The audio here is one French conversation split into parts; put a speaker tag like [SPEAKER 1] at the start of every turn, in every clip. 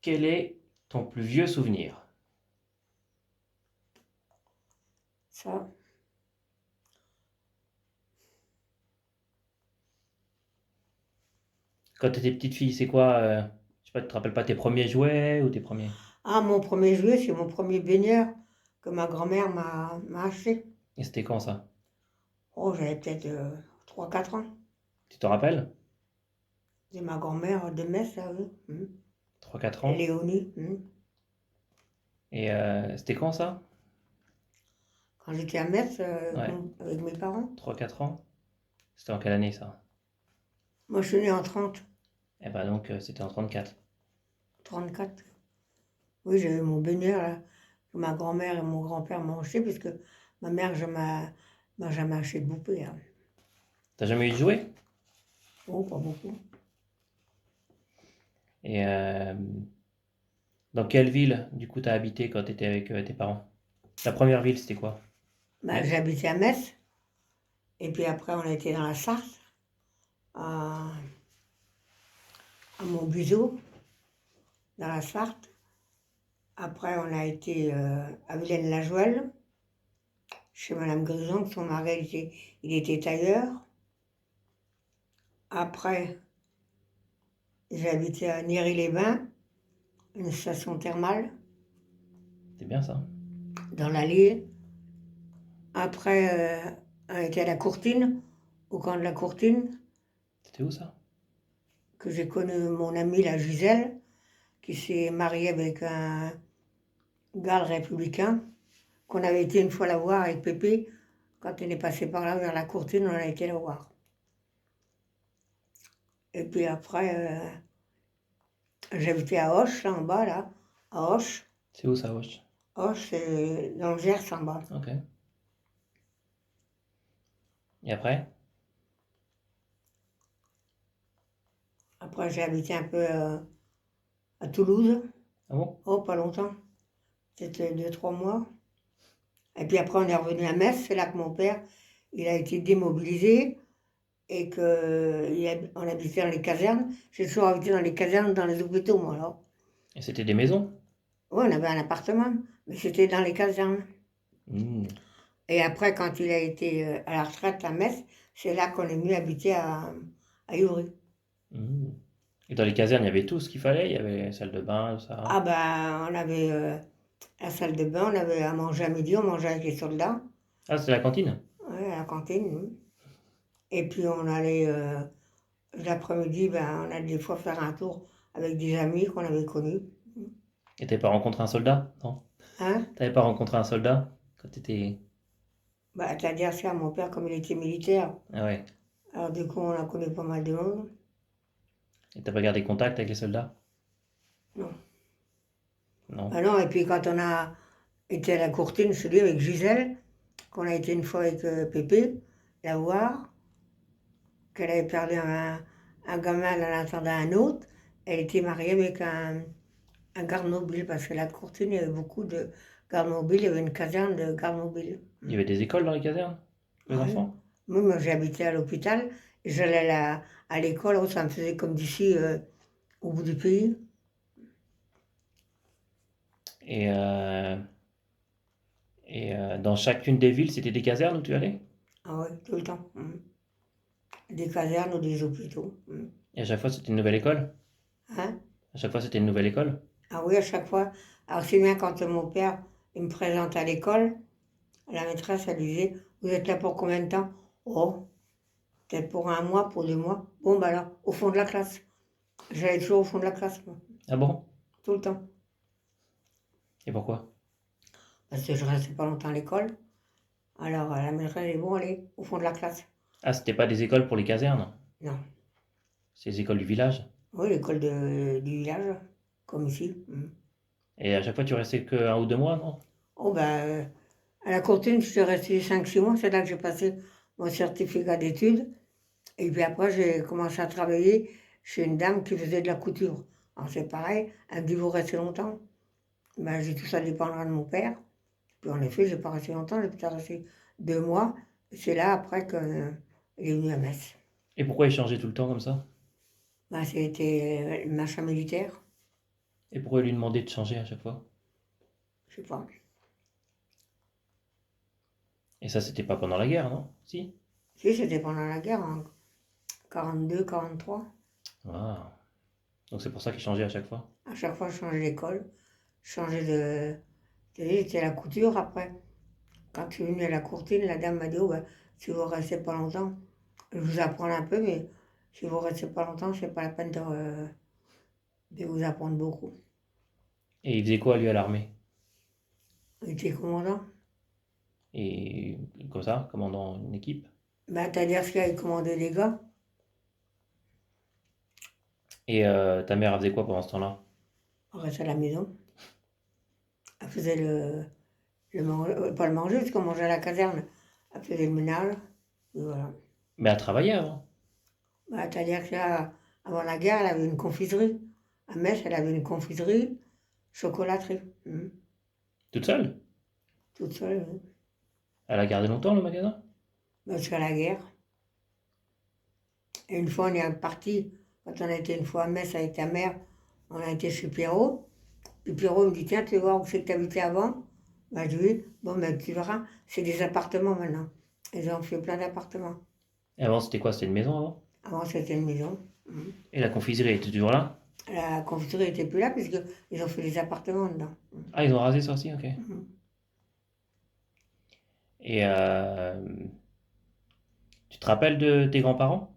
[SPEAKER 1] Quel est ton plus vieux souvenir?
[SPEAKER 2] Ça,
[SPEAKER 1] Quand tu étais petite fille, c'est quoi, je sais pas, tu te rappelles pas tes premiers jouets ou tes premiers...
[SPEAKER 2] ah, mon premier jouet, c'est mon premier baigneur que ma grand-mère m'a acheté.
[SPEAKER 1] Et c'était quand ça?
[SPEAKER 2] Oh, j'avais peut-être 3-4 ans.
[SPEAKER 1] Tu te rappelles?
[SPEAKER 2] C'est ma grand-mère de Metz, là, oui.
[SPEAKER 1] 3-4 ans.
[SPEAKER 2] Léonie.
[SPEAKER 1] Et c'était quand ça?
[SPEAKER 2] Quand j'étais à Metz,
[SPEAKER 1] Ouais,
[SPEAKER 2] avec mes parents.
[SPEAKER 1] 3-4 ans. C'était en quelle année ça?
[SPEAKER 2] Moi, je suis née en 30,
[SPEAKER 1] Eh ben donc c'était en 34.
[SPEAKER 2] 34. Oui, j'avais mon baigneur, là, que ma grand-mère et mon grand-père m'ont acheté, puisque ma mère m'a jamais acheté de poupée, hein.
[SPEAKER 1] T'as jamais eu de jouets?
[SPEAKER 2] Oh, pas beaucoup.
[SPEAKER 1] Et dans quelle ville, du coup, t'as habité quand t'étais avec tes parents? Ta première ville, c'était quoi?
[SPEAKER 2] Bah,
[SPEAKER 1] Metz?
[SPEAKER 2] j'habitais à Metz, et puis après, on a été dans la Sarthe, à, à Montbuseau, dans la Sarthe. Après, on a été à Villaine-la-Joëlle, chez Madame Grison, son mari, il était tailleur. Après, j'ai habité à Néry-les-Bains, une station thermale,
[SPEAKER 1] C'est bien ça.
[SPEAKER 2] dans l'Allier. Après, on a été à la Courtine, au camp de la Courtine,
[SPEAKER 1] C'était où ça?
[SPEAKER 2] que j'ai connu mon amie, la Gisèle, qui s'est mariée avec un gars républicain, qu'on avait été une fois la voir avec Pépé. Quand on est passé par là, vers la Courtine, on a été la voir. Et puis après, j'habitais à Auch, là en bas, là, à Auch.
[SPEAKER 1] C'est où ça, wesh?
[SPEAKER 2] Auch, c'est dans le Gers en bas.
[SPEAKER 1] Ok. Et après?
[SPEAKER 2] Après, j'ai habité un peu à Toulouse.
[SPEAKER 1] Ah bon?
[SPEAKER 2] Oh, pas longtemps. C'était 2-3 mois. Et puis après, on est revenu à Metz. C'est là que mon père, il a été démobilisé et qu'on habitait dans les casernes. J'ai toujours habité dans les casernes, dans les hôpitaux, moi, alors.
[SPEAKER 1] Et c'était des maisons?
[SPEAKER 2] Oui, on avait un appartement, mais c'était dans les casernes.
[SPEAKER 1] Hmm.
[SPEAKER 2] Et après, quand il a été à la retraite à Metz, c'est là qu'on est venu habiter à Ivry.
[SPEAKER 1] Hmm. Et dans les casernes, il y avait tout ce qu'il fallait? Il y avait salle de bain, tout ça?
[SPEAKER 2] Ah ben, on avait la salle de bain, on avait à manger à midi, on mangeait avec les soldats,
[SPEAKER 1] Ah, c'était la cantine?
[SPEAKER 2] ouais, à la cantine. Et puis on allait, l'après-midi, ben, on allait des fois faire un tour avec des amis qu'on avait connus.
[SPEAKER 1] Et t'avais pas rencontré un soldat? Non?
[SPEAKER 2] Hein?
[SPEAKER 1] T'avais pas rencontré un soldat quand t'étais...
[SPEAKER 2] Bah, c'est-à-dire ça, mon père, comme il était militaire,
[SPEAKER 1] Ah ouais.
[SPEAKER 2] alors du coup, on a connu pas mal de monde.
[SPEAKER 1] Et t'as pas gardé contact avec les soldats?
[SPEAKER 2] Non.
[SPEAKER 1] Non.
[SPEAKER 2] Ah non, et puis quand on a été à la Courtine, je te dis, avec Gisèle, qu'on a été une fois avec Pépé, la voir, qu'elle avait perdu un gamin, elle en attendait un autre. Elle était mariée avec un garde mobile, parce que la Courtine, il y avait beaucoup de gardes mobiles, il y avait une caserne de gardes mobiles.
[SPEAKER 1] Il y avait des écoles dans les casernes? Pour les
[SPEAKER 2] Ouais.
[SPEAKER 1] enfants?
[SPEAKER 2] Moi, j'ai habité à l'hôpital, et j'allais à l'école, oh, ça me faisait comme d'ici, au bout du pays.
[SPEAKER 1] Et, dans chacune des villes, c'était des casernes où tu allais?
[SPEAKER 2] Ah ouais, tout le temps. Des casernes ou des hôpitaux.
[SPEAKER 1] Et à chaque fois, c'était une nouvelle école?
[SPEAKER 2] Hein?
[SPEAKER 1] À chaque fois, c'était une nouvelle école?
[SPEAKER 2] Ah oui, à chaque fois. Alors, c'est bien quand mon père il me présente à l'école, la maîtresse, elle disait, vous êtes là pour combien de temps? Oh, peut-être pour 1 mois, pour 2 mois. Bon, bah alors, au fond de la classe. J'allais toujours au fond de la classe, moi,
[SPEAKER 1] Ah bon?
[SPEAKER 2] tout le temps.
[SPEAKER 1] Et pourquoi?
[SPEAKER 2] Parce que je restais pas longtemps à l'école. Alors, la maîtresse, elle dit, bon, allez, au fond de la classe.
[SPEAKER 1] Ah, c'était pas des écoles pour les casernes?
[SPEAKER 2] Non.
[SPEAKER 1] C'est les écoles du village?
[SPEAKER 2] Oui, l'école du village, comme ici.
[SPEAKER 1] Et à chaque fois, tu restais que 1 ou 2 mois, non?
[SPEAKER 2] Oh, ben, à la Courtine, je suis restée 5-6 mois. C'est là que j'ai passé mon certificat d'études. Et puis après, j'ai commencé à travailler chez une dame qui faisait de la couture. Alors c'est pareil, elle me dit, vous restez longtemps? Ben, j'ai tout ça dépendra de mon père. Puis en effet, j'ai pas resté longtemps, j'ai peut-être resté 2 mois. Et c'est là après qu'il est venu à Metz.
[SPEAKER 1] Et pourquoi ils changeaient tout le temps comme ça?
[SPEAKER 2] Ben, c'était le machin militaire.
[SPEAKER 1] Et pourquoi lui demander de changer à chaque fois?
[SPEAKER 2] Je sais pas.
[SPEAKER 1] Et ça, c'était pas pendant la guerre, non? Si?
[SPEAKER 2] Si, c'était pendant la guerre, en 42, 43.
[SPEAKER 1] Ah. Donc c'est pour ça qu'il changeait à chaque fois.
[SPEAKER 2] À chaque fois, je changeais d'école. Je changeais de. J'étais à la couture après. Quand je suis venue à la courtine, la dame m'a dit, oh, ben, si vous restez pas longtemps, je vous apprends un peu, mais si vous restez pas longtemps, c'est pas la peine de vous apprendre beaucoup.
[SPEAKER 1] Et il faisait quoi, lui, à l'armée?
[SPEAKER 2] Il était commandant.
[SPEAKER 1] Et comme ça, commandant une équipe?
[SPEAKER 2] Ben, c'est-à-dire qu'il avait commandé des gars.
[SPEAKER 1] Et ta mère, elle faisait quoi pendant ce temps-là?
[SPEAKER 2] On restait à la maison. Elle faisait pas le manger, parce qu'on mangeait à la caserne. Elle faisait le ménage. Et voilà.
[SPEAKER 1] Mais elle travaillait avant.
[SPEAKER 2] Ben, c'est-à-dire qu'avant la guerre, elle avait une confiserie. À Metz, elle avait une confiserie, chocolaterie.
[SPEAKER 1] Toute seule?
[SPEAKER 2] Toute seule.
[SPEAKER 1] Elle a gardé longtemps le magasin?
[SPEAKER 2] Ben, jusqu'à la guerre. Et une fois, on est parti, quand on a été une fois à Metz avec ta mère, on a été chez Pierrot. Puis Pierrot me dit, tiens, tu veux voir où c'est que tu habitais avant? Ben, je dis, oui. Bon, ben, tu verras, c'est des appartements maintenant. Ils ont fait plein d'appartements.
[SPEAKER 1] Et avant, c'était quoi? C'était une maison avant?
[SPEAKER 2] Avant, c'était une maison.
[SPEAKER 1] Et la confiserie était toujours là?
[SPEAKER 2] La confiserie n'était plus là, puisqu'ils ont fait des appartements dedans.
[SPEAKER 1] Ah, ils ont rasé ça aussi, ok. Et tu te rappelles de tes grands-parents?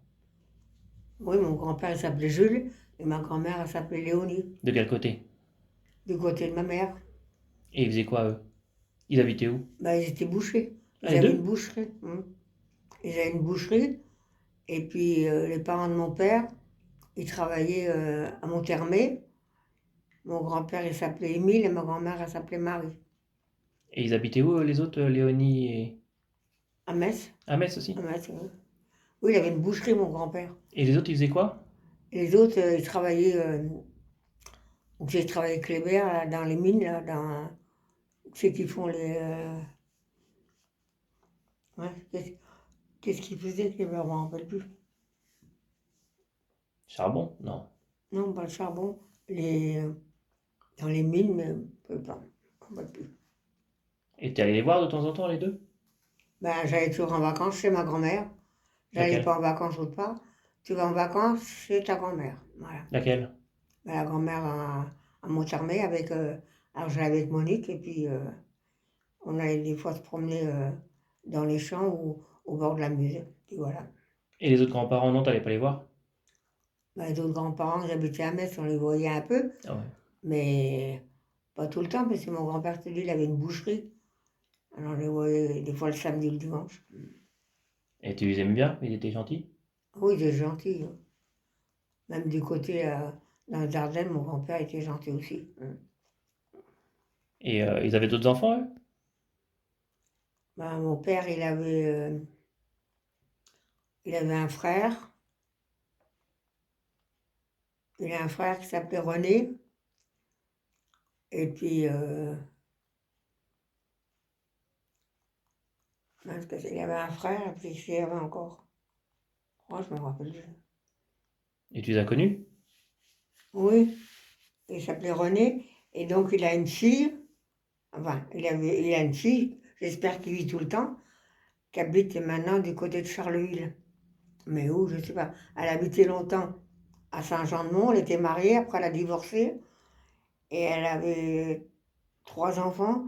[SPEAKER 2] Oui, mon grand-père, il s'appelait Jules, et ma grand-mère, elle s'appelait Léonie,
[SPEAKER 1] De quel côté?
[SPEAKER 2] du côté de ma mère.
[SPEAKER 1] Et ils faisaient quoi, eux? Ils habitaient où?
[SPEAKER 2] Ben, ils étaient bouchers.
[SPEAKER 1] Ah,
[SPEAKER 2] Ils
[SPEAKER 1] les
[SPEAKER 2] avaient
[SPEAKER 1] deux?
[SPEAKER 2] une boucherie. Ils avaient une boucherie. Et puis, les parents de mon père, ils travaillaient à Monthermé. Mon grand-père, il s'appelait Émile, et ma grand-mère, elle s'appelait Marie.
[SPEAKER 1] Et ils habitaient où, les autres, Léonie et...
[SPEAKER 2] À Metz.
[SPEAKER 1] À Metz aussi?
[SPEAKER 2] À Metz, oui. Oui, il avait une boucherie, mon grand-père.
[SPEAKER 1] Et les autres, ils faisaient quoi?
[SPEAKER 2] Et les autres, ils travaillaient. Donc, j'ai travaillé avec les Verts, là, dans les mines, là, dans. Ceux qui font les. Ouais, qu'est-ce qu'ils faisaient, les Verts, je ne m'en rappelle plus.
[SPEAKER 1] Charbon? Non.
[SPEAKER 2] Non, pas le charbon. Dans les mines, mais je ne me rappelle plus.
[SPEAKER 1] Et t'es allé les voir de temps en temps, les deux?
[SPEAKER 2] Ben, j'allais toujours en vacances chez ma grand-mère. J'allais
[SPEAKER 1] Laquelle?
[SPEAKER 2] pas en vacances autre part. Tu vas en vacances chez ta grand-mère. Voilà.
[SPEAKER 1] Laquelle?
[SPEAKER 2] Ben, la grand-mère à Monthermé avec. Alors j'allais avec Monique et puis on allait des fois se promener dans les champs ou au bord de la Meuse. Et voilà.
[SPEAKER 1] Et les autres grands-parents, non, t'allais pas les voir?
[SPEAKER 2] Ben, d'autres grands-parents qui habitaient à Metz, on les voyait un peu,
[SPEAKER 1] Ah ouais.
[SPEAKER 2] mais pas tout le temps parce que mon grand-père, je te dis, il avait une boucherie. Alors on les voyait des fois le samedi ou le dimanche.
[SPEAKER 1] Et tu les aimes bien? Ils étaient gentils?
[SPEAKER 2] Oui, il était gentil. Même du côté dans les Ardennes, mon grand-père était gentil aussi.
[SPEAKER 1] Et ils avaient d'autres enfants, eux?
[SPEAKER 2] Ben, mon père, il avait un frère. Il a un frère qui s'appelait René. Et puis, il avait un frère, et puis il y avait encore. Oh, je me rappelle plus.
[SPEAKER 1] Et tu les as connus?
[SPEAKER 2] Oui, il s'appelait René. Et donc, il a une fille. Enfin, il a une fille, j'espère qu'il vit tout le temps, qui habite maintenant du côté de Charleville. Mais où, je ne sais pas. Elle habitait longtemps à Saint-Jean-de-Mont, elle était mariée, après elle a divorcé. Et elle avait 3 enfants,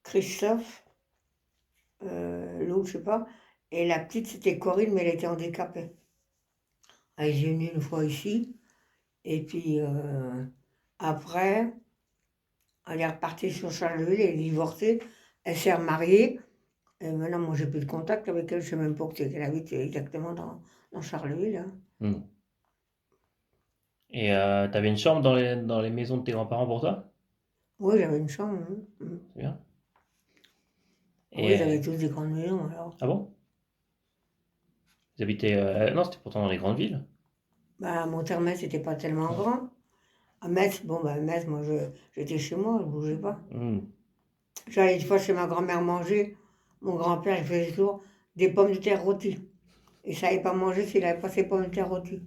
[SPEAKER 2] Christophe, l'autre, je sais pas. Et la petite, c'était Corinne, mais elle était handicapée. Elle est venue une fois ici. Et puis, après, elle est repartie sur Charleville, elle est divorcée. Elle s'est remariée. Et maintenant, moi, j'ai plus de contact avec elle. Je ne sais même pas où c'est qu'elle habite exactement dans Charleville. Hein.
[SPEAKER 1] Hmm. Et t'avais une chambre dans les maisons de tes grands-parents pour toi?
[SPEAKER 2] Oui, j'avais une chambre.
[SPEAKER 1] C'est bien.
[SPEAKER 2] Oui,
[SPEAKER 1] Et
[SPEAKER 2] ils avaient tous des grandes maisons, alors.
[SPEAKER 1] ah bon? Ils habitaient... non, c'était pourtant dans les grandes villes.
[SPEAKER 2] Bah, Monthermé, c'était pas tellement grand. À Metz, bon, bah, Metz, moi, j'étais chez moi, je bougeais pas.
[SPEAKER 1] Hmm.
[SPEAKER 2] J'allais une fois chez ma grand-mère manger. Mon grand-père, il faisait toujours des pommes de terre rôties. Il ne savait pas manger s'il n'avait pas ses pommes de terre rôties.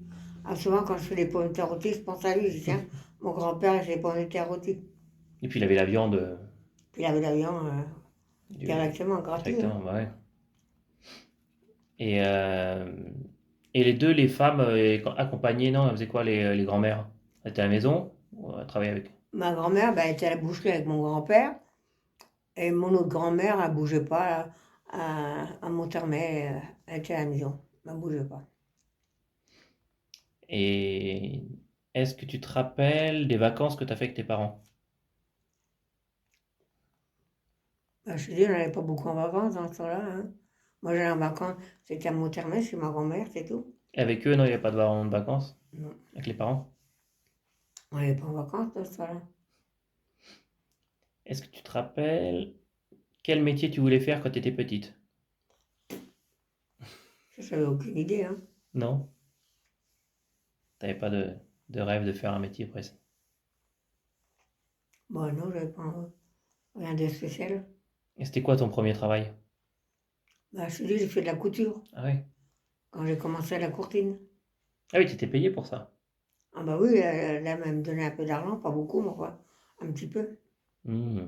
[SPEAKER 2] Alors souvent, quand je fais des pommes de terre rôties, je pense à lui. Je dis, tiens, Mon grand-père, il s'est pas été rôti.
[SPEAKER 1] Et puis il avait la viande
[SPEAKER 2] Puis il avait l'avion
[SPEAKER 1] du-
[SPEAKER 2] directement, gratuit.
[SPEAKER 1] directement,
[SPEAKER 2] Hein.
[SPEAKER 1] bah ouais. Et, euh, et les deux, les femmes accompagnées, non, elles faisaient quoi les grand-mères? Elles étaient à la maison ou elles travaillaient avec?
[SPEAKER 2] Ma grand-mère, ben, elle était à la boucherie avec mon grand-père. Et mon autre grand-mère, elle bougeait pas à Monthermé. Elle était à la maison. Elle bougeait pas.
[SPEAKER 1] Et est-ce que tu te rappelles des vacances que tu as fait avec tes parents?
[SPEAKER 2] Ben, je te dis, on n'allait pas beaucoup en vacances dans ce temps-là. Hein. Moi, j'allais en vacances, c'était à Monthermé chez ma grand-mère, c'est tout.
[SPEAKER 1] Et avec eux, non, il n'y avait pas de vacances
[SPEAKER 2] Non.
[SPEAKER 1] avec les parents?
[SPEAKER 2] On n'allait pas en vacances dans ce temps-là.
[SPEAKER 1] Est-ce que tu te rappelles quel métier tu voulais faire quand tu étais petite?
[SPEAKER 2] Ça, j'avais aucune idée. Hein.
[SPEAKER 1] Non? T'avais pas de rêve de faire un métier presque?
[SPEAKER 2] Bon, non, j'avais pas rien de spécial.
[SPEAKER 1] Et c'était quoi ton premier travail?
[SPEAKER 2] Ben, je te dis, j'ai fait de la couture
[SPEAKER 1] Ah ouais?
[SPEAKER 2] quand j'ai commencé à la courtine.
[SPEAKER 1] Ah oui, tu étais payé pour ça.
[SPEAKER 2] Ah bah oui, elle a même donné un peu d'argent, pas beaucoup, mais quoi, un petit peu.
[SPEAKER 1] Hmm.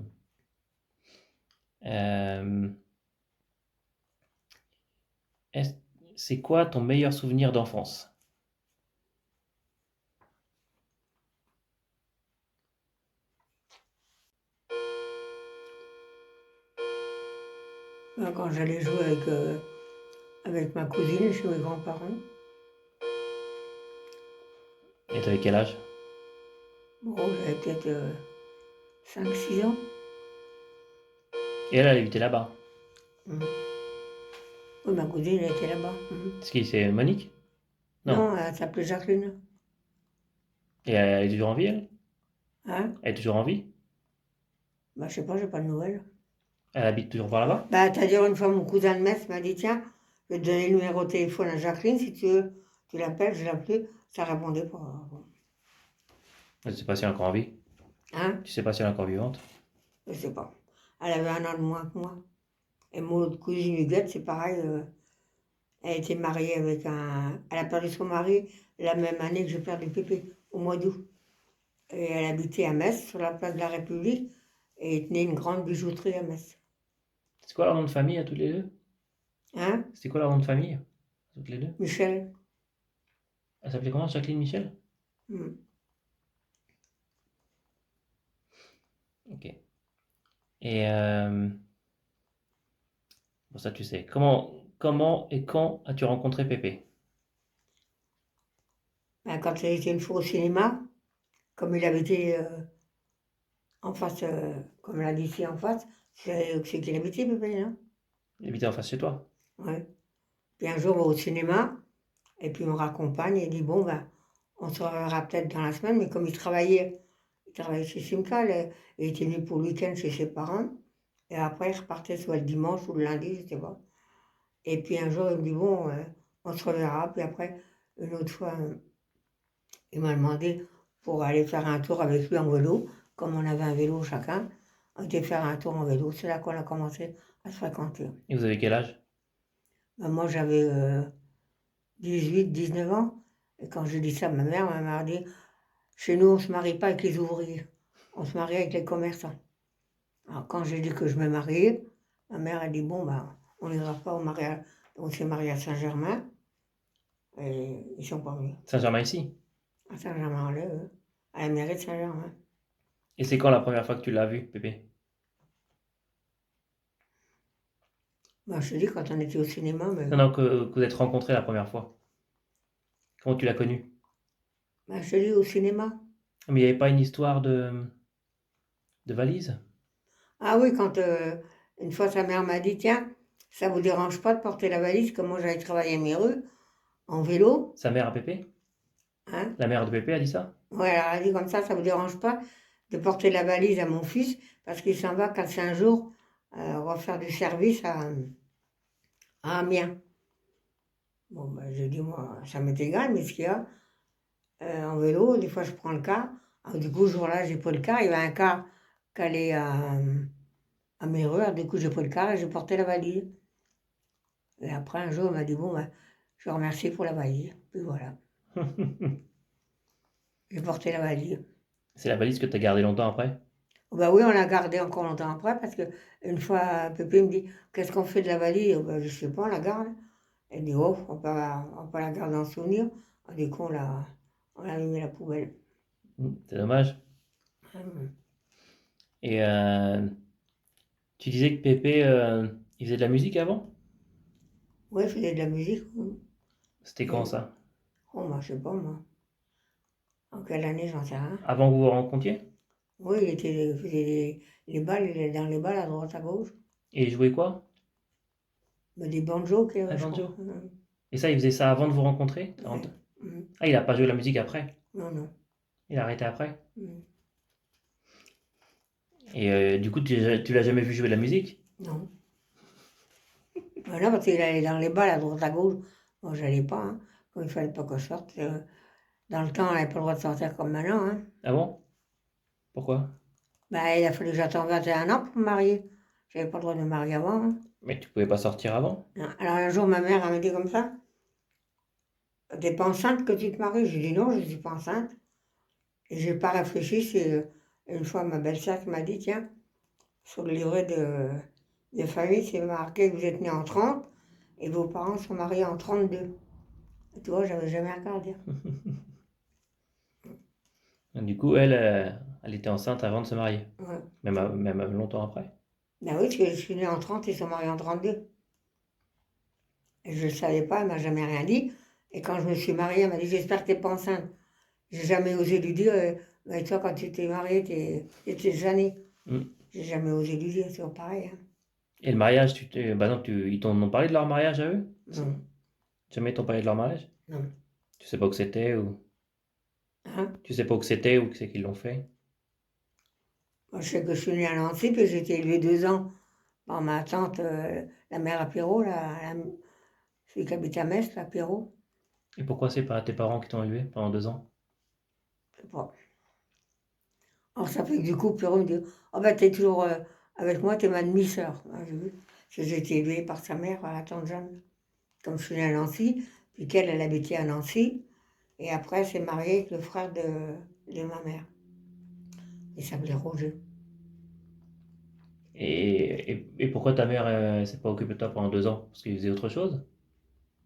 [SPEAKER 1] Euh, est-ce- c'est quoi ton meilleur souvenir d'enfance?
[SPEAKER 2] Ben, quand j'allais jouer avec ma cousine chez mes grands-parents,
[SPEAKER 1] Et t'avais quel âge?
[SPEAKER 2] bon, j'avais peut-être 5-6 ans.
[SPEAKER 1] Et elle habitait là-bas.
[SPEAKER 2] Mhm. Oui, ma cousine, elle était là-bas. Mhm.
[SPEAKER 1] C'est qui, c'est Monique? Non.
[SPEAKER 2] Non, elle s'appelait Jacqueline.
[SPEAKER 1] Et elle est toujours en vie, elle?
[SPEAKER 2] Hein?
[SPEAKER 1] Elle est toujours en vie?
[SPEAKER 2] Ben, je sais pas, j'ai pas de nouvelles.
[SPEAKER 1] Elle habite toujours par là-bas?
[SPEAKER 2] Bah, c'est-à-dire, une fois, mon cousin de Metz m'a dit, tiens, je vais te donner le numéro de téléphone à Jacqueline, si tu veux, tu l'appelles, je l'ai appelé, ça répondait pas.
[SPEAKER 1] Je sais pas si elle est encore en vie.
[SPEAKER 2] Hein?
[SPEAKER 1] Tu sais pas si elle est encore vivante?
[SPEAKER 2] Je sais pas. Elle avait un an de moins que moi. Et mon autre cousine Huguette, c'est pareil, elle était mariée avec un... Elle a perdu son mari la même année que j'ai perdu Pépé, au mois d'août. Et elle habitait à Metz, sur la place de la République, et elle tenait une grande bijouterie à Metz.
[SPEAKER 1] C'est quoi leur nom de famille à toutes les deux?
[SPEAKER 2] Hein?
[SPEAKER 1] C'était quoi leur nom de famille à toutes les deux?
[SPEAKER 2] Michel?
[SPEAKER 1] Elle s'appelait comment, Jacqueline Michel?
[SPEAKER 2] Hmm.
[SPEAKER 1] Ok. Et bon, ça tu sais. Comment et quand as-tu rencontré Pépé?
[SPEAKER 2] Ben, quand elle était une fois au cinéma, comme il avait été en face, comme l'a dit ici en face, c'est qu'il habitait, Pépé, hein?
[SPEAKER 1] Il habitait en face de chez toi.
[SPEAKER 2] Ouais. Puis un jour, on va au cinéma, et puis on me raccompagne, et il dit, bon, ben, on se reverra peut-être dans la semaine, mais comme il travaillait chez Simca, il était venu pour le week-end chez ses parents, et après il repartait soit le dimanche ou le lundi, je sais pas. Et puis un jour, il me dit, bon, on se reverra, puis après, une autre fois, il m'a demandé pour aller faire un tour avec lui en vélo, comme on avait un vélo chacun, on était faire un tour en vélo, c'est là qu'on a commencé à se fréquenter.
[SPEAKER 1] Et vous avez quel âge?
[SPEAKER 2] Ben, moi j'avais 18, 19 ans, et quand j'ai dit ça à ma mère a dit, chez nous, on ne se marie pas avec les ouvriers. On se marie avec les commerçants. Alors, quand j'ai dit que je me mariais, ma mère a dit, bon, ben, on n'ira pas au mariage. On s'est marié à Saint-Germain, et ils sont pas venus.
[SPEAKER 1] Saint-Germain ici.
[SPEAKER 2] À Saint-Germain-en-Laye, à la mairie de Saint-Germain.
[SPEAKER 1] Et c'est quand la première fois que tu l'as vu, Pépé?
[SPEAKER 2] Ben, je te dis, quand on était au cinéma, mais,
[SPEAKER 1] Non, non, que vous êtes rencontrés la première fois. Comment tu l'as connu?
[SPEAKER 2] ben, je te dis, au cinéma.
[SPEAKER 1] Mais il n'y avait pas une histoire de valise?
[SPEAKER 2] Ah oui, quand une fois sa mère m'a dit, tiens, ça vous dérange pas de porter la valise, comme moi j'allais travailler à mes rues, en vélo,
[SPEAKER 1] Sa mère à Pépé?
[SPEAKER 2] hein?
[SPEAKER 1] La mère de Pépé a dit ça?
[SPEAKER 2] Ouais, elle a dit comme ça vous dérange pas de porter la valise à mon fils, parce qu'il s'en va 4-5 jours refaire du service à Amiens. Bon, ben, j'ai dit, moi, ça m'est égal, mais ce qu'il y a, en vélo, des fois je prends le car. Alors, du coup, ce jour-là, j'ai pris le car, il y avait un car qui allait à mes rues, du coup, j'ai pris le car et j'ai porté la valise. Et après, un jour, il m'a dit, bon, ben, je vous remercie pour la valise. Puis voilà, j'ai porté la valise.
[SPEAKER 1] C'est la valise que tu as gardée longtemps après?
[SPEAKER 2] Bah oui, on l'a gardé encore longtemps après parce que une fois, Pépé me dit, qu'est-ce qu'on fait de la valise? Bah, je sais pas, on la garde. Elle dit, oh, on peut la garder en souvenir. Du coup, on l'a mis à la poubelle.
[SPEAKER 1] C'est dommage.
[SPEAKER 2] Hum.
[SPEAKER 1] Et tu disais que Pépé, il faisait de la musique avant?
[SPEAKER 2] Ouais, je faisais de la musique.
[SPEAKER 1] C'était quand ça?
[SPEAKER 2] Oh, moi, je sais pas, moi. En quelle année, j'en sais rien.
[SPEAKER 1] Avant que vous vous rencontriez?
[SPEAKER 2] Oui, il faisait les balles, il est dans les balles à droite à gauche.
[SPEAKER 1] Et il jouait quoi?
[SPEAKER 2] Mais des banjos,
[SPEAKER 1] Un
[SPEAKER 2] je crois.
[SPEAKER 1] banjo. Et ça, il faisait ça avant de vous rencontrer?
[SPEAKER 2] Ouais. Hum.
[SPEAKER 1] Ah, il a pas joué la musique après?
[SPEAKER 2] Non, non.
[SPEAKER 1] Il a arrêté après?
[SPEAKER 2] Hum.
[SPEAKER 1] Et du coup, tu l'as jamais vu jouer de la musique?
[SPEAKER 2] Non. Ben non, parce qu'il allait dans les balles à droite à gauche. Moi, j'allais pas, hein. Comme il fallait pas que je sorte. Dans le temps, on n'avait pas le droit de sortir comme maintenant, hein.
[SPEAKER 1] Ah bon? Pourquoi?
[SPEAKER 2] Ben, il a fallu que j'attende 21 ans pour me marier. J'avais pas le droit de me marier avant, hein.
[SPEAKER 1] Mais tu pouvais pas sortir avant?
[SPEAKER 2] Non. Alors un jour, ma mère, elle m'a dit comme ça, t'es pas enceinte que tu te maries? J'ai dit non, je suis pas enceinte. Et j'ai pas réfléchi, c'est une fois ma belle-sœur qui m'a dit, tiens, sur le livret de famille, c'est marqué que vous êtes né en 30 et vos parents sont mariés en 32. Et tu vois, j'avais jamais regardé.
[SPEAKER 1] Du coup, elle était enceinte avant de se marier.
[SPEAKER 2] Ouais.
[SPEAKER 1] Même longtemps après.
[SPEAKER 2] Ben oui, parce que je suis née en 30, ils sont mariés en 32. Et je ne savais pas, elle m'a jamais rien dit. Et quand je me suis mariée, elle m'a dit, j'espère que tu n'es pas enceinte. J'ai jamais osé lui dire, ben toi, quand tu t'es mariée, t'étais jeune.
[SPEAKER 1] Mm.
[SPEAKER 2] J'ai jamais osé lui dire, c'est toujours pareil, hein.
[SPEAKER 1] Et le mariage, bah non, ils t'en ont parlé de leur mariage à eux?
[SPEAKER 2] Non,
[SPEAKER 1] Jamais ils t'ont parlé de leur mariage?
[SPEAKER 2] non.
[SPEAKER 1] Tu sais pas où que c'était ou
[SPEAKER 2] Hein?
[SPEAKER 1] tu sais pas où que c'était ou que c'est qu'ils l'ont fait?
[SPEAKER 2] Moi, je sais que je suis née à Nancy, puis j'ai été élevée 2 ans par ma tante, la mère à Pierrot, celui qui habite à Metz, la Pierrot.
[SPEAKER 1] Et pourquoi c'est pas tes parents qui t'ont élevé pendant 2 ans?
[SPEAKER 2] Je sais pas. Alors ça fait que du coup, Pierrot me dit, oh ben t'es toujours avec moi, t'es ma demi-sœur. Ah, j'ai vu. Parce que j'ai été élevée par sa mère, la tante Jeanne. Comme je suis née à Nancy, puis qu'elle, elle habitait à Nancy. Et après, elle s'est mariée avec le frère de ma mère. Il s'appelait Roger.
[SPEAKER 1] Et pourquoi ta mère s'est pas occupée de toi pendant 2 ans? Parce qu'ils faisaient autre chose?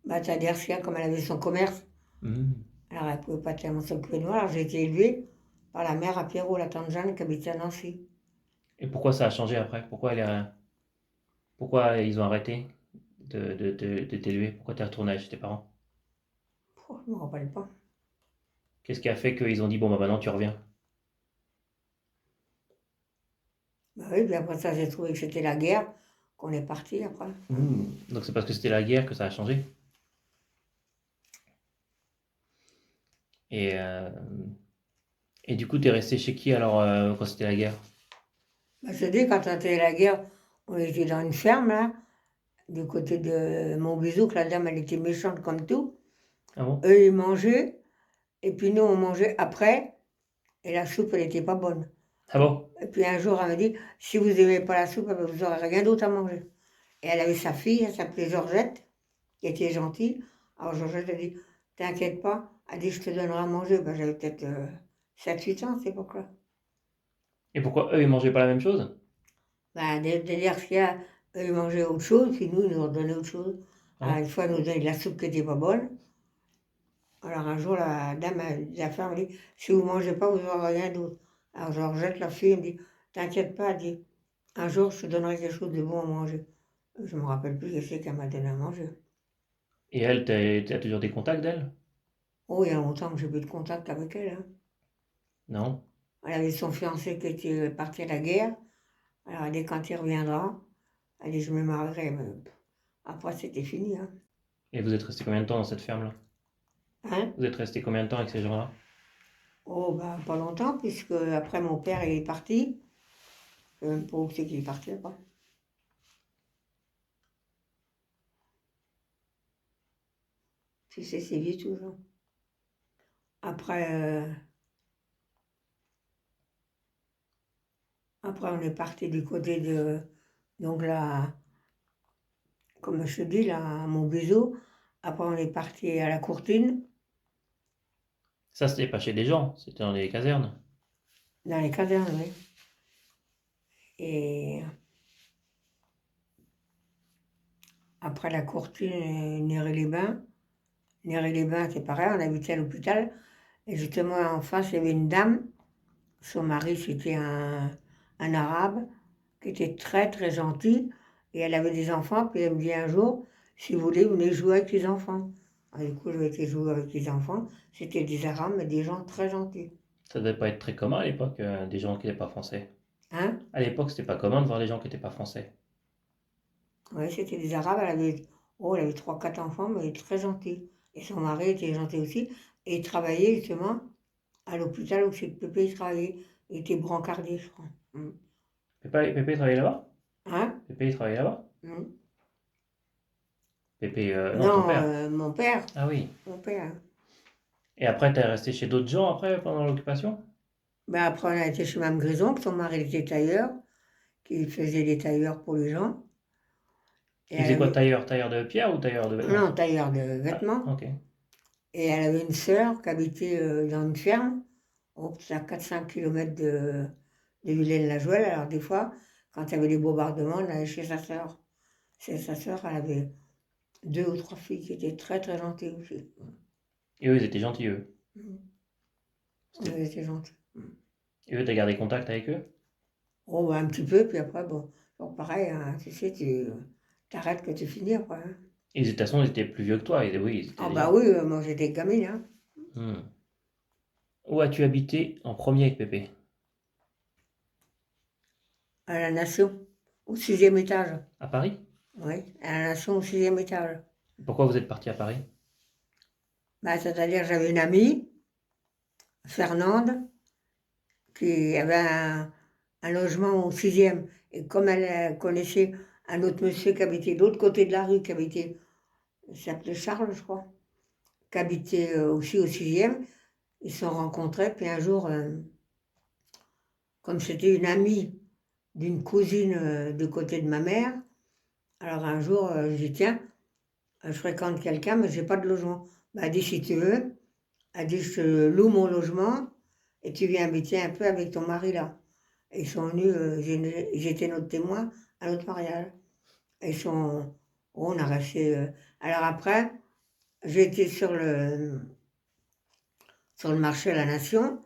[SPEAKER 2] Bah, Tadersia, comme elle avait son commerce,
[SPEAKER 1] Mhm.
[SPEAKER 2] alors elle ne pouvait pas tellement s'occuper de moi. Alors j'ai été élevée par la mère à Pierrot, la tante Jeanne, qui habitait à Nancy.
[SPEAKER 1] Et pourquoi ça a changé après? Pourquoi ils ont arrêté de t'élever? Pourquoi t'es retourné chez tes parents?
[SPEAKER 2] Oh, je ne me rappelle pas.
[SPEAKER 1] Qu'est-ce qui a fait qu'ils ont dit bon bah maintenant tu reviens?
[SPEAKER 2] Bah oui, puis après ça, j'ai trouvé que c'était la guerre, qu'on est parti après.
[SPEAKER 1] Donc c'est parce que c'était la guerre que ça a changé? Et, euh, et du coup t'es resté chez qui alors quand c'était la guerre?
[SPEAKER 2] Bah, je te dis, quand c'était la guerre, on était dans une ferme, là, du côté de Montbizou, que la dame, elle était méchante comme tout.
[SPEAKER 1] Ah bon?
[SPEAKER 2] Eux, ils mangeaient, et puis nous, on mangeait après, et la soupe, elle n'était pas bonne.
[SPEAKER 1] Ah bon?
[SPEAKER 2] Et puis un jour, elle m'a dit, si vous n'aimez pas la soupe, eh ben, vous n'aurez rien d'autre à manger. Et elle avait sa fille, elle s'appelait Georgette, qui était gentille. Alors Georgette a dit, t'inquiète pas, elle dit, je te donnerai à manger. Ben, j'avais peut-être 7-8 ans à cette époque-là.
[SPEAKER 1] Et pourquoi eux ils mangeaient pas la même chose?
[SPEAKER 2] Ben, c'est-à-dire qu'il y a, eux, ils mangeaient autre chose, puis nous, ils nous redonnaient autre chose. Alors,
[SPEAKER 1] Hein?
[SPEAKER 2] une fois, ils nous donnaient de la soupe qui n'était pas bonne. Alors un jour, la dame, la femme, elle dit, si vous ne mangez pas, vous n'aurez rien d'autre. Alors Georgette, la fille, elle me dit, t'inquiète pas, elle dit, un jour, je te donnerai quelque chose de bon à manger. Je ne me rappelle plus ce qu'elle m'a donné à manger.
[SPEAKER 1] Et elle, t'as toujours des contacts d'elle?
[SPEAKER 2] Oh, il y a longtemps que j'ai plus de contact avec elle, hein.
[SPEAKER 1] Non?
[SPEAKER 2] Elle avait son fiancé qui était parti à la guerre. Alors, elle dit, quand il reviendra, elle dit, je me marierai. Mais après, c'était fini, hein.
[SPEAKER 1] Et vous êtes resté combien de temps dans cette ferme-là?
[SPEAKER 2] Hein?
[SPEAKER 1] Vous êtes resté combien de temps avec ces gens-là?
[SPEAKER 2] Oh, bah, pas longtemps, puisque après, mon père, il est parti. Je sais même pas où c'est qu'il est parti après. Tu sais, c'est vieux toujours. Après, après, on est parti du côté de. Donc là, comme je te dis, là, à Montbézot. Après, on est parti à la Courtine.
[SPEAKER 1] Ça, c'était pas chez des gens, c'était dans les casernes.
[SPEAKER 2] dans les casernes, oui. Et après la courtine, Néry-les-Bains. Néry-les-Bains, c'est pareil, on habitait à l'hôpital. Et justement, en face, il y avait une dame. Son mari, c'était un arabe qui était très, très gentil. Et elle avait des enfants. Puis elle me dit un jour, si vous voulez, venez jouer avec les enfants. Alors, du coup, j'ai été jouer avec les enfants. C'était des arabes, mais des gens très gentils.
[SPEAKER 1] Ça devait pas être très commun à l'époque, des gens qui n'étaient pas français.
[SPEAKER 2] Hein?
[SPEAKER 1] À l'époque, c'était pas commun de voir des gens qui n'étaient pas français.
[SPEAKER 2] Oui, c'était des arabes. Elle avait 3, 4 enfants, mais elle était très gentille. Et son mari était gentil aussi. Et il travaillait justement à l'hôpital où c'est que Pépé il travaillait. Il était brancardier, je crois. Mm.
[SPEAKER 1] Pépé travaillait là-bas?
[SPEAKER 2] Hein?
[SPEAKER 1] Pépé il travaillait là-bas?
[SPEAKER 2] Mm.
[SPEAKER 1] Pépé, non, ton
[SPEAKER 2] Non,
[SPEAKER 1] père.
[SPEAKER 2] mon père.
[SPEAKER 1] Ah oui.
[SPEAKER 2] Mon père.
[SPEAKER 1] Et après, t'es resté chez d'autres gens après, pendant l'occupation?
[SPEAKER 2] Ben après, on a été chez Mme Grison, que son mari était tailleur, qui faisait des tailleurs pour les gens. Et
[SPEAKER 1] Il faisait
[SPEAKER 2] elle
[SPEAKER 1] quoi,
[SPEAKER 2] avait,
[SPEAKER 1] tailleur? Tailleur de pierre ou tailleur de
[SPEAKER 2] non,
[SPEAKER 1] vêtements?
[SPEAKER 2] tailleur de
[SPEAKER 1] Ah,
[SPEAKER 2] vêtements.
[SPEAKER 1] ok.
[SPEAKER 2] Et elle avait une sœur qui habitait dans une ferme, c'est à 4-5 kilomètres de Villaine-la-Joelle. Alors des fois, quand il y avait des bombardements, on allait chez sa sœur. Chez sa sœur, elle avait 2 ou 3 filles qui étaient très très gentilles aussi.
[SPEAKER 1] Et eux, ils étaient gentils, eux.
[SPEAKER 2] Mm.
[SPEAKER 1] C'était-
[SPEAKER 2] Elles étaient gentilles.
[SPEAKER 1] Et eux, t'as gardé contact avec eux?
[SPEAKER 2] Oh, ben, un petit peu, puis après, bon, pareil, hein, tu sais, tu t'arrêtes que tu finis après. Hein.
[SPEAKER 1] Et de toute façon, ils étaient plus vieux que toi. Oui, ils étaient
[SPEAKER 2] Ah bah
[SPEAKER 1] déjà.
[SPEAKER 2] oui, moi j'étais gamine, hein,
[SPEAKER 1] Hmm. Où as-tu habité en premier avec Pépé?
[SPEAKER 2] à la Nation, au 6e étage.
[SPEAKER 1] À Paris?
[SPEAKER 2] Oui, à la Nation au 6e étage.
[SPEAKER 1] Pourquoi vous êtes parti à Paris?
[SPEAKER 2] Bah, c'est-à-dire j'avais une amie, Fernande, qui avait un logement au 6e. Et comme elle connaissait un autre monsieur qui habitait de l'autre côté de la rue, il s'appelait Charles, je crois, qui habitait aussi au 6e, ils se sont rencontrés, puis un jour, comme c'était une amie d'une cousine du côté de ma mère, alors un jour, je dis, tiens, je fréquente quelqu'un, mais j'ai pas de logement. Bah, elle dit, si tu veux, elle dit, je te loue mon logement et tu viens habiter un peu avec ton mari là. Et ils sont venus, j'étais notre témoin à notre mariage. Et on a resté. Alors après, j'ai été sur le marché à la Nation,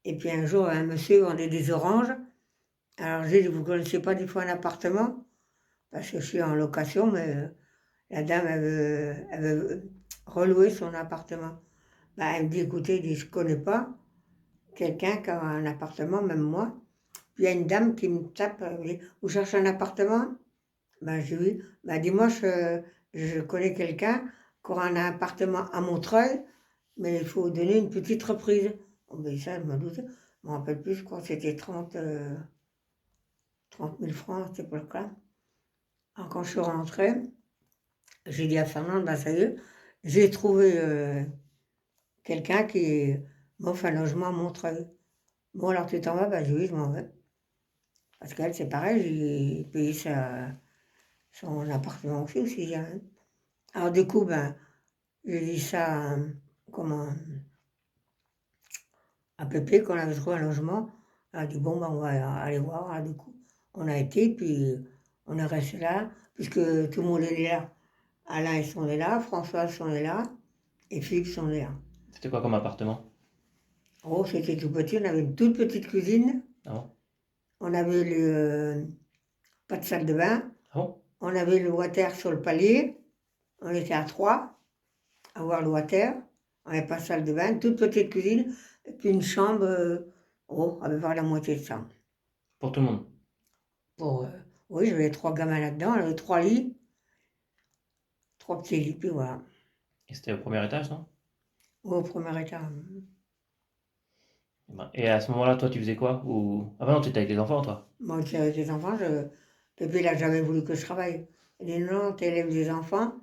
[SPEAKER 2] et puis un jour, un monsieur vendait des oranges. Alors j'ai dit, vous connaissez pas des fois un appartement? Parce que je suis en location, mais la dame, elle veut relouer son appartement. Bah, elle me dit, écoutez, elle dit, je ne connais pas quelqu'un qui a un appartement, même moi. Puis il y a une dame qui me tape, elle me dit, vous cherchez un appartement? Ben, je dis oui. Ben, dis-moi, je connais quelqu'un qui aura un appartement à Montreuil, mais il faut donner une petite reprise. Oh, ben, ça, je me doutais. Je ne me rappelle plus, je crois que c'était 30 000 francs, c'était pas le cas. Alors, quand je suis rentrée, j'ai dit à Fernande, ben, ça y est, j'ai trouvé quelqu'un qui m'offre un logement à Montreuil. Bon, alors tu t'en vas? Ben, je dis oui, je m'en vais. Parce qu'elle, c'est pareil, j'ai payé son appartement aussi, hein. Alors du coup, ben, j'ai dit ça comment, à Pépé qu'on avait trouvé un logement. Elle a dit bon, ben, on va aller voir. Alors, du coup, on a été, puis on est resté là, puisque tout le monde est là. Alain, ils sont là, François, ils sont là, et Philippe sont là.
[SPEAKER 1] C'était quoi comme appartement?
[SPEAKER 2] Oh, c'était tout petit, on avait une toute petite cuisine,
[SPEAKER 1] Ah bon?
[SPEAKER 2] on avait pas de salle de bain,
[SPEAKER 1] Ah bon?
[SPEAKER 2] on avait le water sur le palier, on était à 3 à voir le water, on n'avait pas de salle de bain, une toute petite cuisine, et puis une chambre, on avait voir la moitié de ça.
[SPEAKER 1] Pour tout le monde.
[SPEAKER 2] Pour, oui, j'avais 3 gamins là-dedans, j'avais 3 lits, 3 petits lits, puis voilà.
[SPEAKER 1] Et c'était au premier étage, non?
[SPEAKER 2] Au premier étage.
[SPEAKER 1] Et à ce moment-là, toi, tu faisais quoi? Ou... Ah bah non, tu étais avec les enfants, toi.
[SPEAKER 2] Moi, j'avais des enfants, Pépé, il n'a jamais voulu que je travaille. Il dit non, tu élèves des enfants,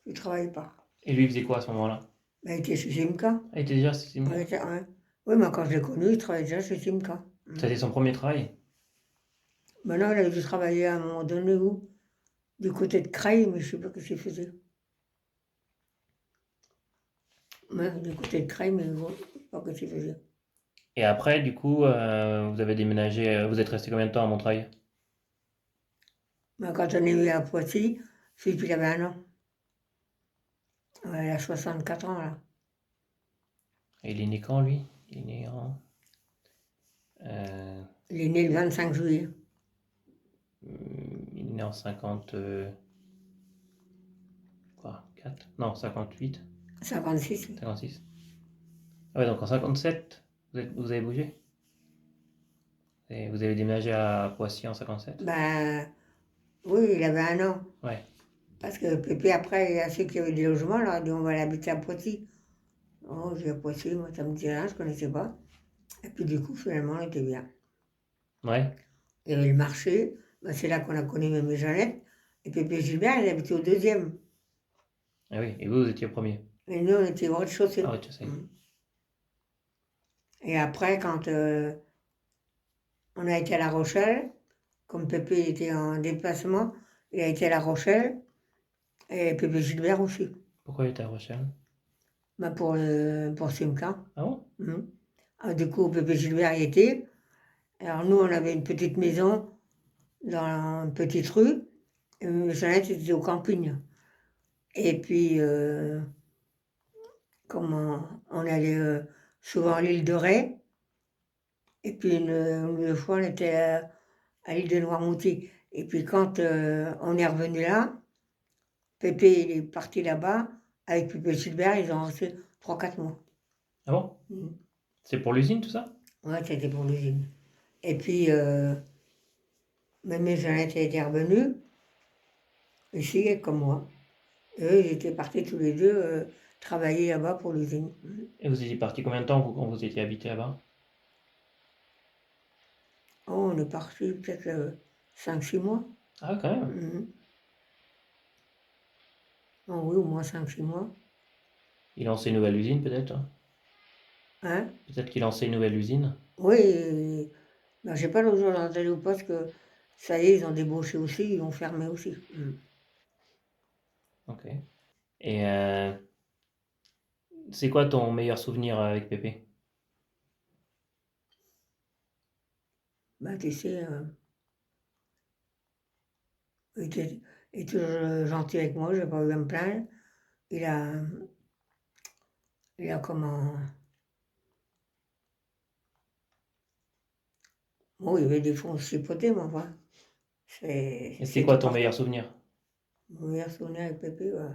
[SPEAKER 2] tu ne travailles pas.
[SPEAKER 1] Et lui, il faisait quoi à ce moment-là?
[SPEAKER 2] Ben, il était chez Simca.
[SPEAKER 1] Ah, il était déjà c'est
[SPEAKER 2] Ouais, ouais. Oui, mais quand je l'ai connu, il travaillait déjà chez Simca.
[SPEAKER 1] C'était son premier travail?
[SPEAKER 2] Maintenant, il a dû travailler à un moment donné où? Du côté de Creil, mais je ne sais pas ce qu'il faisait. Ouais, du côté de Creil, mais je ne sais pas ce qu'il faisait.
[SPEAKER 1] Et après, du coup, vous avez déménagé, vous êtes resté combien de temps à Montreuil?
[SPEAKER 2] Mais quand on est venu à Poissy, Philippe, il avait 1 an. Ouais, il a 64 ans, là.
[SPEAKER 1] Et il est né quand, lui? Il est né en... euh,
[SPEAKER 2] Il est né le 25 juillet.
[SPEAKER 1] il est né en 50... quoi? 4? Non, 58?
[SPEAKER 2] 56.
[SPEAKER 1] 56? Ah ouais, donc en 57, vous avez bougé? Et vous avez déménagé à Poissy en 57?
[SPEAKER 2] Ben, oui, il avait 1 an.
[SPEAKER 1] Ouais.
[SPEAKER 2] Parce que Pépé, après, il y a ceux qui avaient des logements, là, dit on va l'habiter à Poissy. Oh, j'ai à Poissy, moi, ça me dit rien, je connaissais pas. Et puis, du coup, finalement, on était bien.
[SPEAKER 1] Ouais.
[SPEAKER 2] Il y avait le marché, ben, c'est là qu'on a connu même Jeannette. Et Pépé Gilbert, il habitait au deuxième.
[SPEAKER 1] Ah oui, et vous étiez au premier.
[SPEAKER 2] Et nous, on était au
[SPEAKER 1] Ah
[SPEAKER 2] rez-de-chaussée.
[SPEAKER 1] ouais, tu sais.
[SPEAKER 2] Et après, quand on a été à La Rochelle, comme Pépé était en déplacement, il a été à La Rochelle, et Pépé Gilbert aussi.
[SPEAKER 1] Pourquoi il était à Rochelle?
[SPEAKER 2] Ben, pour Simca.
[SPEAKER 1] Ah bon?
[SPEAKER 2] Ah, du coup, Pépé Gilbert y était. Alors nous, on avait une petite maison dans une petite rue. Et Jeannette était au camping. Et puis, comment on allait souvent à l'île de Ré. Et puis une fois, on était à l'île de Noirmoutier. Et puis quand on est revenu là, Pépé il est parti là-bas. Avec Pépé Gilbert, ils ont resté 3 4 mois.
[SPEAKER 1] Ah bon? C'est pour l'usine, tout ça?
[SPEAKER 2] Ouais, c'était pour l'usine. Et puis, même Jeannette était revenue, ici, comme moi. Eux, ils étaient partis tous les deux travailler là-bas pour l'usine.
[SPEAKER 1] Et vous étiez parti combien de temps, vous, quand vous étiez habité là-bas?
[SPEAKER 2] Oh, on est parti peut-être 5 6 mois.
[SPEAKER 1] Ah ouais, quand même.
[SPEAKER 2] Oh, oui, au moins 5 6 mois.
[SPEAKER 1] Il lançait une nouvelle usine, peut-être?
[SPEAKER 2] Hein?
[SPEAKER 1] Peut-être qu'il lançait une nouvelle usine?
[SPEAKER 2] Oui, ben, j'ai pas l'autre jour entendu au poste que ça y est, ils ont débauché aussi, ils ont fermé aussi.
[SPEAKER 1] Ok. Et c'est quoi ton meilleur souvenir avec Pépé?
[SPEAKER 2] Ben, tu sais, il est toujours gentil avec moi, j'ai pas eu à me plaindre. Il a, il a comment. Bon, il y avait des fonds chipotés, mais enfin,
[SPEAKER 1] Et c'était quoi
[SPEAKER 2] c'était
[SPEAKER 1] ton
[SPEAKER 2] pas
[SPEAKER 1] meilleur souvenir?
[SPEAKER 2] mon meilleur souvenir avec Pépé. Ouais.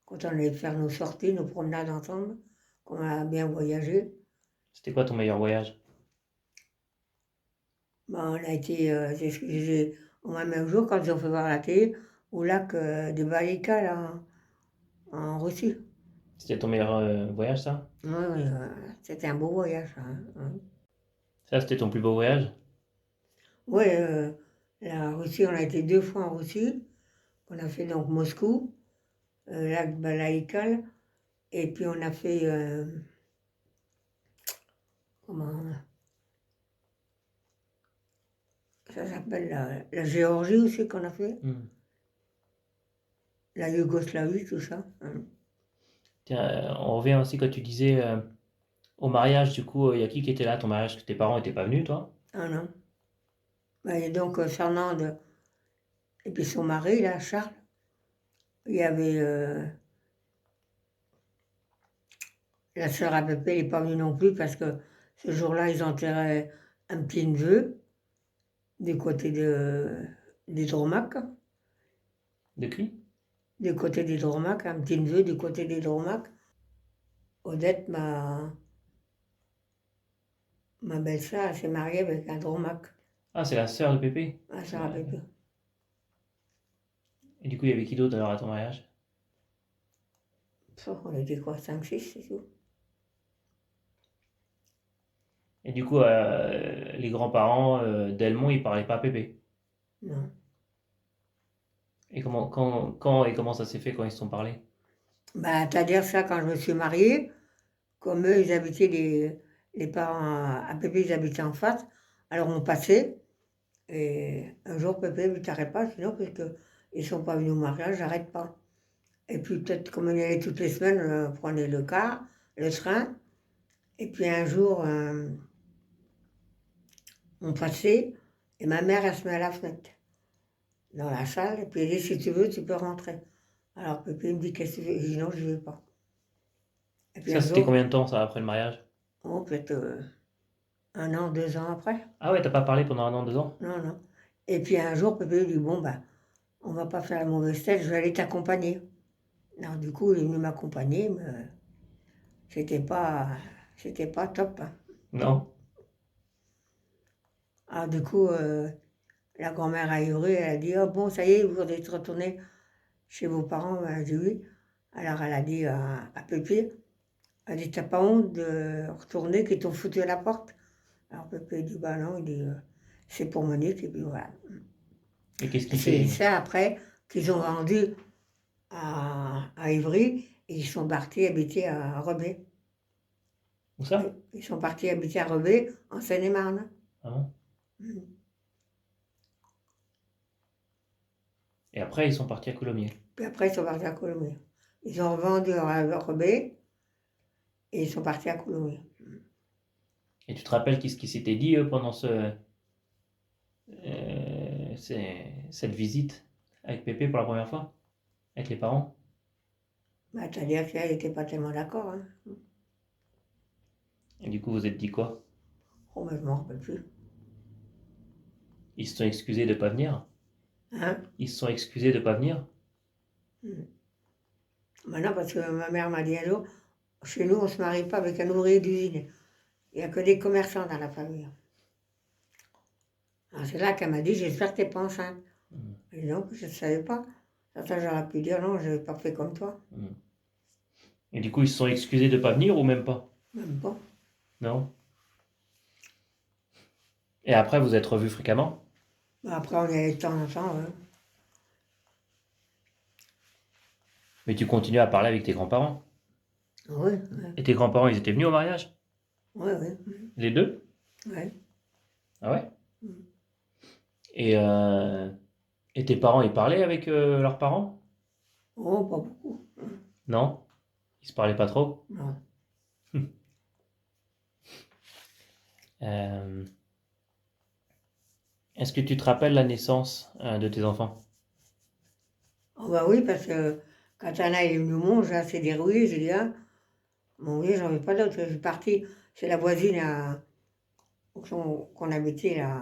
[SPEAKER 2] Quand on allait faire nos sorties, nos promenades ensemble, qu'on a bien voyagé,
[SPEAKER 1] C'était quoi ton meilleur voyage?
[SPEAKER 2] ben, on a été, c'est ce que je disais au même jour quand ils ont fait voir la télé, au lac de Baïkal en Russie.
[SPEAKER 1] C'était ton meilleur voyage, ça?
[SPEAKER 2] Ouais, ouais, c'était un beau voyage, ça, hein, ouais.
[SPEAKER 1] Ça, c'était ton plus beau voyage?
[SPEAKER 2] Ouais, la Russie, on a été 2 fois en Russie. On a fait donc Moscou, lac Baïkal, et puis on a fait, comment ça s'appelle, la Géorgie aussi qu'on a fait, la Yougoslavie, tout ça. Hein.
[SPEAKER 1] Tiens, on revient aussi quand tu disais au mariage, du coup, il y a qui était là à ton mariage? Que tes parents n'étaient pas venus, toi?
[SPEAKER 2] Ah non. Ben, et donc, Fernande et puis son mari, là, Charles, il y avait la sœur à Pépé, elle n'est pas venue non plus parce que ce jour-là, ils enterraient un petit neveu du côté des Dromac.
[SPEAKER 1] De qui?
[SPEAKER 2] Du côté des Dromac, un petit neveu du côté des Dromac. Odette, ma belle-sœur, elle s'est mariée avec un Dromac,
[SPEAKER 1] Ah, c'est la sœur de Pépé.
[SPEAKER 2] ma sœur à Pépé.
[SPEAKER 1] Et du coup, il y avait qui d'autre alors à ton mariage?
[SPEAKER 2] On était quoi, 5 6 c'est tout.
[SPEAKER 1] Et du coup, les grands-parents d'Elmont, ils parlaient pas à Pépé.
[SPEAKER 2] Non.
[SPEAKER 1] Et quand et comment ça s'est fait quand ils se sont parlé?
[SPEAKER 2] Bah, c'est-à-dire ça, quand je me suis mariée, comme eux, ils habitaient les parents à Pépé, ils habitaient en face, alors on passait, et un jour, Pépé me dit t'arrêtes pas, sinon, parce qu'ils sont pas venus au mariage, j'arrête pas. Et puis peut-être, comme on y allait toutes les semaines, on prenait le car, le train, Et puis un jour, on passait, et ma mère, elle se met à la fenêtre, dans la salle, et puis elle dit, si tu veux, tu peux rentrer. Alors Pépé me dit, qu'est-ce que tu veux? Je dis, non, je ne veux pas. Et puis
[SPEAKER 1] Ça,
[SPEAKER 2] un
[SPEAKER 1] c'était
[SPEAKER 2] jour,
[SPEAKER 1] combien de temps, ça, après le mariage?
[SPEAKER 2] oh, peut-être 1 an, 2 ans après.
[SPEAKER 1] Ah ouais, t'as pas parlé pendant 1 an, 2 ans?
[SPEAKER 2] Non, non. Et puis un jour, Pépé lui dit, bon, ben, on va pas faire la mauvaise tête, je vais aller t'accompagner. Alors du coup, il est venu m'accompagner, mais c'était pas, c'était pas top, hein.
[SPEAKER 1] Non?
[SPEAKER 2] Alors du coup, la grand-mère a hurlé, elle a dit, oh bon, ça y est, vous êtes retourné chez vos parents? Ben, j'ai dit oui. Alors elle a dit à Pépé, elle dit, t'as pas honte de retourner qu'ils t'ont foutu à la porte? Alors Pépé dit, bah non, il dit, c'est pour Monique, et puis voilà.
[SPEAKER 1] Et qu'est-ce
[SPEAKER 2] Et
[SPEAKER 1] qu'il
[SPEAKER 2] c'est
[SPEAKER 1] fait?
[SPEAKER 2] ça après qu'ils ont vendu à Ivry, et ils sont partis habiter à Rebais.
[SPEAKER 1] Où ça?
[SPEAKER 2] Ils sont partis habiter à Rebais, en Seine-et-Marne.
[SPEAKER 1] Ah bon?
[SPEAKER 2] Mm.
[SPEAKER 1] Et après, ils sont partis à Coulommiers.
[SPEAKER 2] Puis après, ils sont partis à Coulommiers. Ils ont revendu à Rebais, et ils sont partis à Coulommiers.
[SPEAKER 1] Et tu te rappelles qu'est-ce qui s'était dit pendant cette visite avec Pépé pour la première fois? Avec les parents?
[SPEAKER 2] Bah, c'est-à-dire qu'elle n'était pas tellement d'accord, hein.
[SPEAKER 1] Et du coup, vous êtes dit quoi?
[SPEAKER 2] Oh, mais je m'en rappelle plus.
[SPEAKER 1] Ils se sont excusés de pas venir?
[SPEAKER 2] Hein?
[SPEAKER 1] Ils se sont excusés de pas venir?
[SPEAKER 2] Mm. Maintenant, parce que ma mère m'a dit un jour, chez nous, on ne se marie pas avec un ouvrier d'usine. Il n'y a que des commerçants dans la famille. Alors c'est là qu'elle m'a dit, j'espère que tu n'es pas enceinte.
[SPEAKER 1] Mm.
[SPEAKER 2] J'ai dit non, je ne savais pas. Ça, j'aurais pu dire non, je n'ai pas fait comme toi.
[SPEAKER 1] Mm. Et du coup, ils se sont excusés de pas venir ou même pas?
[SPEAKER 2] Même pas.
[SPEAKER 1] Non? Et après, vous êtes revus fréquemment?
[SPEAKER 2] Bah, après, on y allait de temps en temps.
[SPEAKER 1] Mais tu continues à parler avec tes grands-parents?
[SPEAKER 2] Oui,
[SPEAKER 1] Et tes grands-parents, ils étaient venus au mariage?
[SPEAKER 2] oui, oui.
[SPEAKER 1] Les deux?
[SPEAKER 2] Ouais.
[SPEAKER 1] Ah ouais?
[SPEAKER 2] Mm.
[SPEAKER 1] Et, euh, et tes parents, ils parlaient avec leurs parents?
[SPEAKER 2] Oh, pas beaucoup.
[SPEAKER 1] Non? Ils se parlaient pas trop?
[SPEAKER 2] Non.
[SPEAKER 1] Euh, Est-ce que tu te rappelles la naissance de tes enfants?
[SPEAKER 2] Oh, bah oui, parce que quand Anna est venue au monde, j'ai assez dérouillé. J'ai dit, ah, mon Dieu, j'en veux pas d'autre. Je suis partie chez la voisine qu'on habitait là,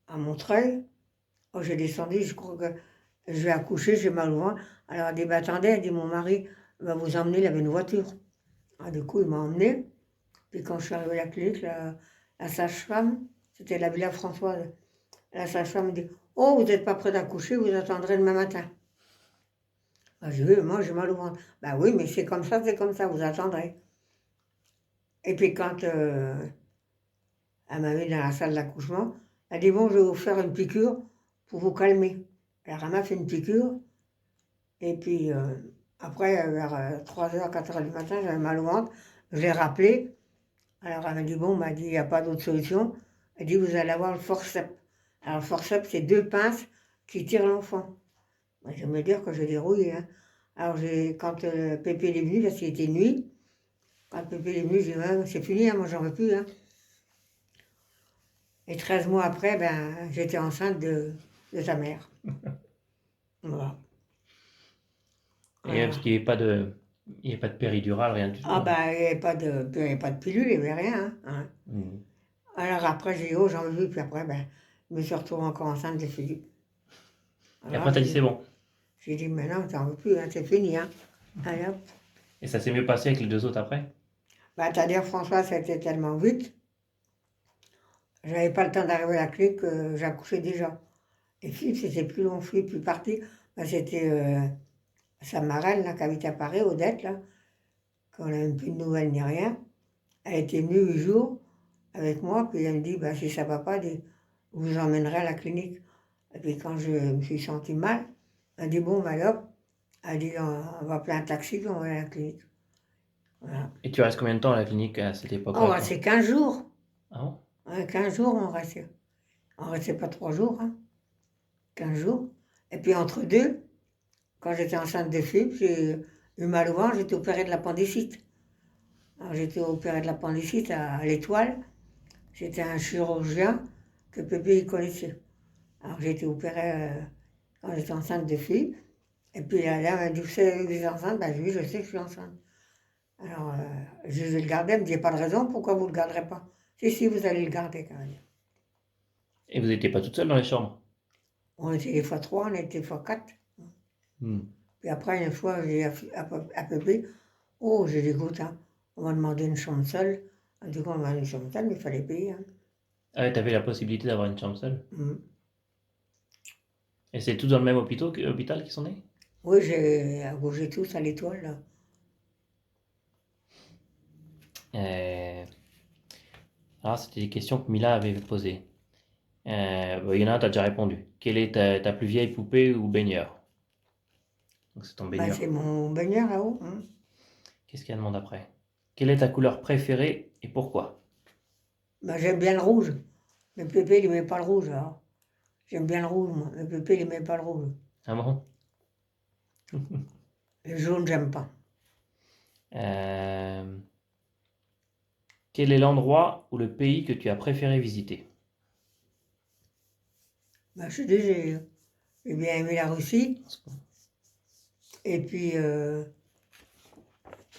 [SPEAKER 2] à Montreuil. Oh, j'ai descendu, je crois que je vais accoucher, j'ai mal au ventre. Alors elle dit, bah, attendez, elle dit, mon mari va vous emmener, il avait une voiture. Ah, du coup, il m'a emmené. Puis quand je suis arrivée à la clinique, la sage-femme, c'était la Villa Françoise, la sage-femme me dit, oh, vous n'êtes pas prêt d'accoucher, vous attendrez demain matin. Bah, j'ai dit, oui, moi j'ai mal au ventre. Bah oui, mais c'est comme ça, vous attendrez. Et puis quand elle m'a mis dans la salle d'accouchement, elle dit, bon, je vais vous faire une piqûre pour vous calmer. Alors elle m'a fait une piqûre, et puis après, vers 3h, 4h du matin, j'avais mal au ventre, je l'ai rappelé. Alors elle m'a dit, bon, m'a dit, il n'y a pas d'autre solution. Elle dit, vous allez avoir le forceps. Alors le forceps, c'est 2 pinces qui tirent l'enfant. Moi, je vais me dire que j'ai dérouillé, hein. Alors quand Pépé est venu, parce qu'il était nuit, quand Pépé est venu, j'ai dit, ouais, c'est fini, hein, moi j'en veux plus, hein. Et 13 mois après, ben, j'étais enceinte de sa mère. Voilà.
[SPEAKER 1] Et parce
[SPEAKER 2] Voilà.
[SPEAKER 1] qu'il n'y avait pas il y avait pas de péridurale, rien du tout,
[SPEAKER 2] Ah
[SPEAKER 1] hein.
[SPEAKER 2] ben, il n'y avait pas de pilule, il n'y avait rien, hein.
[SPEAKER 1] Mhm.
[SPEAKER 2] Alors après, j'ai dit, oh, j'en veux plus, puis après, ben, je me suis retrouvée encore enceinte de Philippe.
[SPEAKER 1] Et
[SPEAKER 2] Alors
[SPEAKER 1] après, t'as dit c'est bon.
[SPEAKER 2] j'ai dit, mais non, j'en veux plus, hein, c'est fini, hein. Allez, hop.
[SPEAKER 1] Et ça s'est mieux passé avec les deux autres après?
[SPEAKER 2] Bah, c'est-à-dire, François, ça a été tellement vite, j'avais pas le temps d'arriver à la clinique, j'accouchais déjà. Et Philippe, c'était plus long, Philippe est parti. Bah, c'était sa marraine, là, qui habite à Paris, Odette, là, qu'on n'a même plus de nouvelles ni rien. Elle était venue 8 jours avec moi, puis elle me dit, bah, si ça va pas, je vous emmènerai à la clinique. Et puis quand je me suis sentie mal, elle dit, bon, bah, hop, elle dit, on va appeler un taxi, puis on va aller à la clinique. Voilà.
[SPEAKER 1] Et tu restes combien de temps à la clinique à cette
[SPEAKER 2] On
[SPEAKER 1] époque-là, toi?
[SPEAKER 2] restait 15 jours.
[SPEAKER 1] Ah bon?
[SPEAKER 2] Ouais, 15 jours, on restait. On restait pas 3 jours, hein. 15 jours. Et puis entre deux, quand j'étais enceinte de Philippe, j'ai eu mal au ventre, j'étais opérée de l'appendicite. Alors j'étais opérée de l'appendicite à l'Étoile. C'était un chirurgien que Pépé il connaissait. Alors j'ai été opérée quand j'étais enceinte de fille. Et puis la dame m'a dit, vous savez que vous êtes enceinte? Ben oui, je sais que je suis enceinte. Alors je vais le garder. Elle me dit, il n'y a pas de raison, pourquoi vous ne le garderez pas? Si, vous allez le garder quand même.
[SPEAKER 1] Et vous n'étiez pas toute seule dans les chambres?
[SPEAKER 2] On était des fois 3, on était des fois 4. Puis après, une fois, j'ai dit à Pépé, oh, j'ai des gouttes, hein. On m'a demandé une chambre seule. Du coup, on m'a demandé une chambre seule, mais il fallait payer. Hein.
[SPEAKER 1] Ah ouais, t'avais la possibilité d'avoir une chambre seule?
[SPEAKER 2] Mm.
[SPEAKER 1] Et c'est tous dans le même hôpital qu'ils sont nés?
[SPEAKER 2] Oui, j'ai bougé tous à l'Étoile, là.
[SPEAKER 1] Alors, c'était des questions que Mila avait posées. Bon, il y en a un, tu as déjà répondu. Quelle est ta plus vieille poupée ou baigneur? Donc c'est ton
[SPEAKER 2] Bah,
[SPEAKER 1] baigneur.
[SPEAKER 2] c'est mon baigneur là-haut. Hein.
[SPEAKER 1] Qu'est-ce qu'il y a demande après? Quelle est ta couleur préférée et pourquoi?
[SPEAKER 2] Bah, j'aime bien le rouge. Mais Pépé, il n'aimait pas le rouge, alors. J'aime bien le rouge, moi. Mais Pépé, il n'aimait pas le rouge.
[SPEAKER 1] Ah bon?
[SPEAKER 2] Le jaune, j'aime pas.
[SPEAKER 1] Quel est l'endroit ou le pays que tu as préféré visiter?
[SPEAKER 2] Bah, je suis dit, j'ai bien aimé la Russie. Et puis,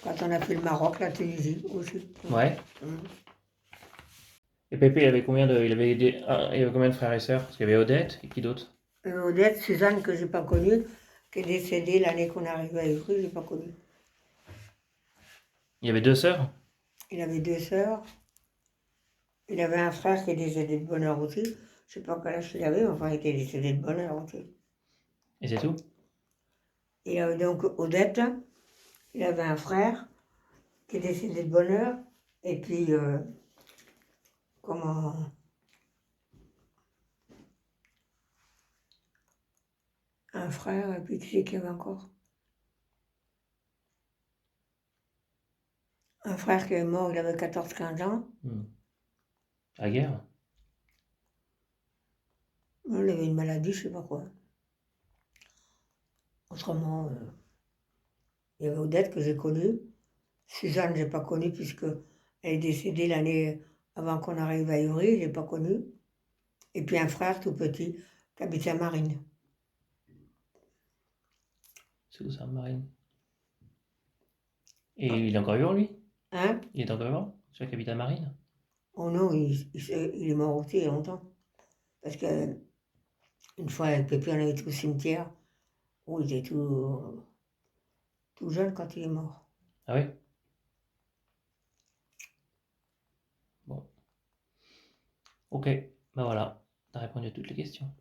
[SPEAKER 2] quand on a fait le Maroc, la Tunisie aussi.
[SPEAKER 1] Ouais.
[SPEAKER 2] Mm.
[SPEAKER 1] Et Pépé, il avait combien de frères et sœurs? Parce qu'il y avait Odette et qui d'autre?
[SPEAKER 2] Odette, Suzanne, que j'ai pas connue, qui est décédée l'année qu'on est arrivé à Ivry, je l'ai pas connue.
[SPEAKER 1] Il y avait 2 sœurs?
[SPEAKER 2] Il avait 2 sœurs. Il avait un frère qui est décédé de bonne heure aussi. Je sais pas quel âge il avait, mais enfin, il était décédé de bonne heure aussi.
[SPEAKER 1] Et c'est tout?
[SPEAKER 2] Il avait donc Odette, il avait un frère qui est décédé de bonne heure, et puis, comment... Un frère, et puis qui c'est qu'il y avait encore? Un frère qui est mort, il avait 14-15 ans.
[SPEAKER 1] La guerre?
[SPEAKER 2] Il avait une maladie, je sais pas quoi. Autrement, il y avait Odette que j'ai connue. Suzanne, je n'ai pas connue puisque elle est décédée l'année avant qu'on arrive à Ivry, je l'ai pas connue. Et puis un frère tout petit qui habitait à Marine.
[SPEAKER 1] C'est où ça, Marine? Et il est encore vivant, lui?
[SPEAKER 2] Hein?
[SPEAKER 1] Il est encore vivant? Celui qui habite à Marine?
[SPEAKER 2] Oh non, il est mort aussi il y a longtemps. Parce que une fois avec Pépé, on avait été au cimetière. Oh, il était tout jeune quand il est mort.
[SPEAKER 1] Ah oui? Bon. Ok, ben voilà, t'as répondu à toutes les questions.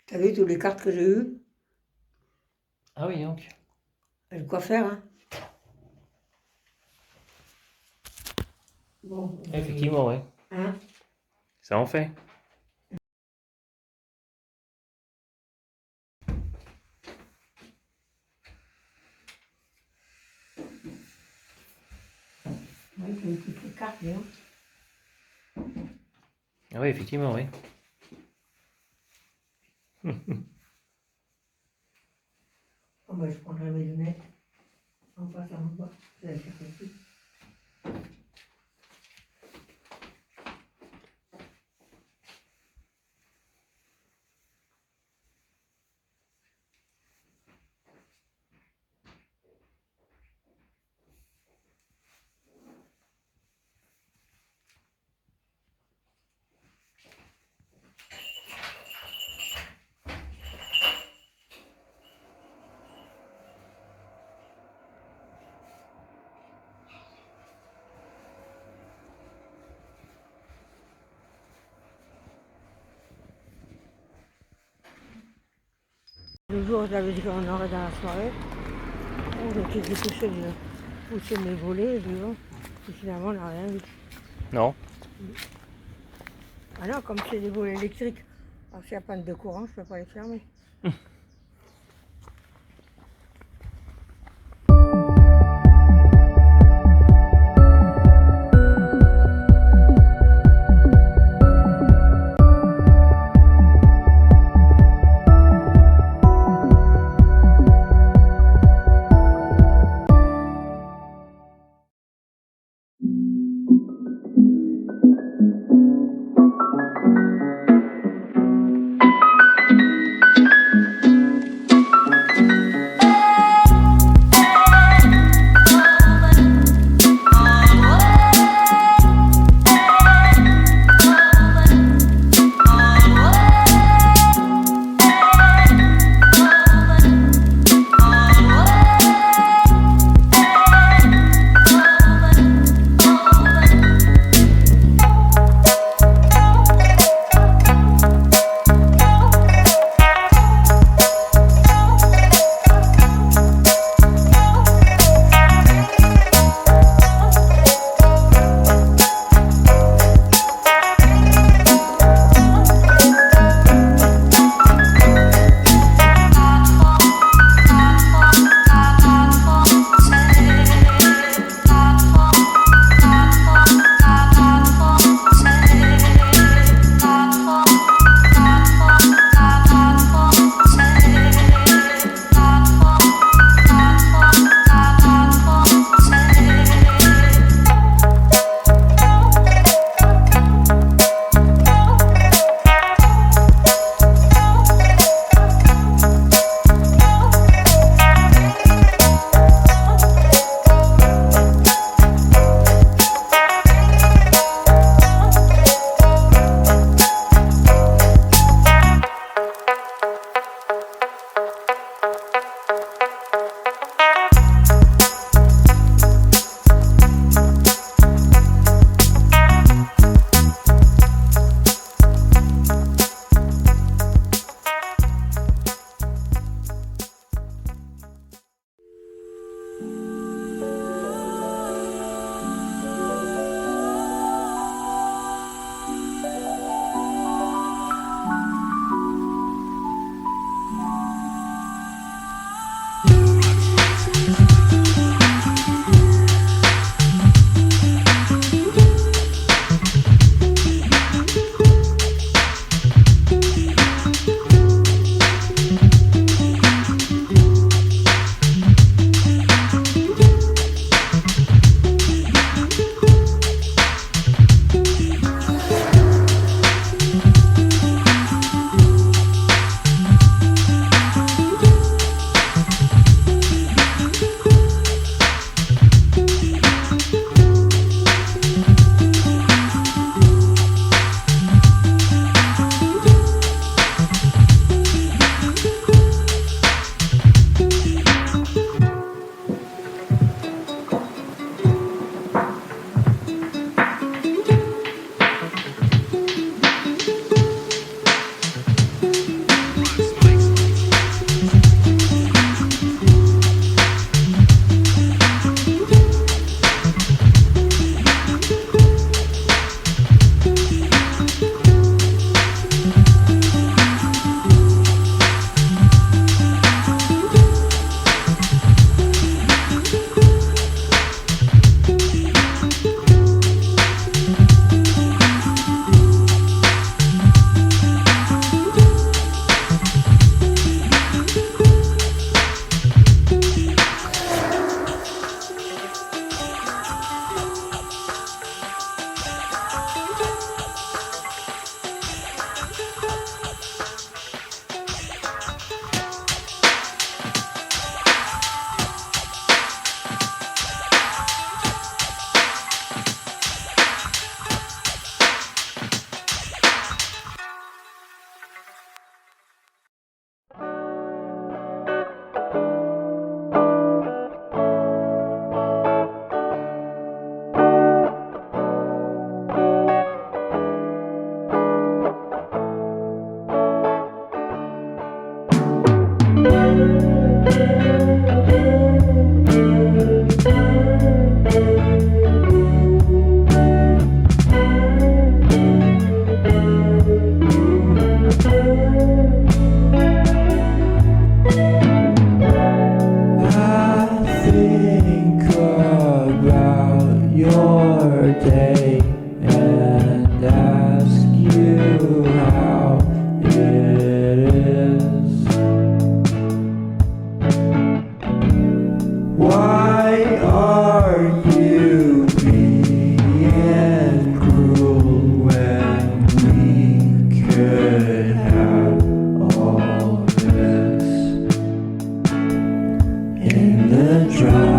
[SPEAKER 2] T'as vu toutes les cartes que j'ai eues?
[SPEAKER 1] Ah oui, donc.
[SPEAKER 2] J'ai de quoi faire, hein? Bon.
[SPEAKER 1] Effectivement, ouais.
[SPEAKER 2] Hein?
[SPEAKER 1] Ça en fait.
[SPEAKER 2] Oui, j'ai eu toutes les cartes, bien.
[SPEAKER 1] Ah oui, effectivement, oui.
[SPEAKER 2] Oh, ben, je prendrai mes lunettes. En passant en bas. Je vais les chercher ici. Le jour où j'avais dit qu'on aurait dans la soirée, on était dépêché de pousser mes volets, disons, et finalement on n'a rien vu.
[SPEAKER 1] Non.
[SPEAKER 2] Ah non, comme c'est des volets électriques, alors s'il n'y a pas de courant, je ne peux pas les fermer.
[SPEAKER 3] Why are you being cruel when we could have all this in the dry?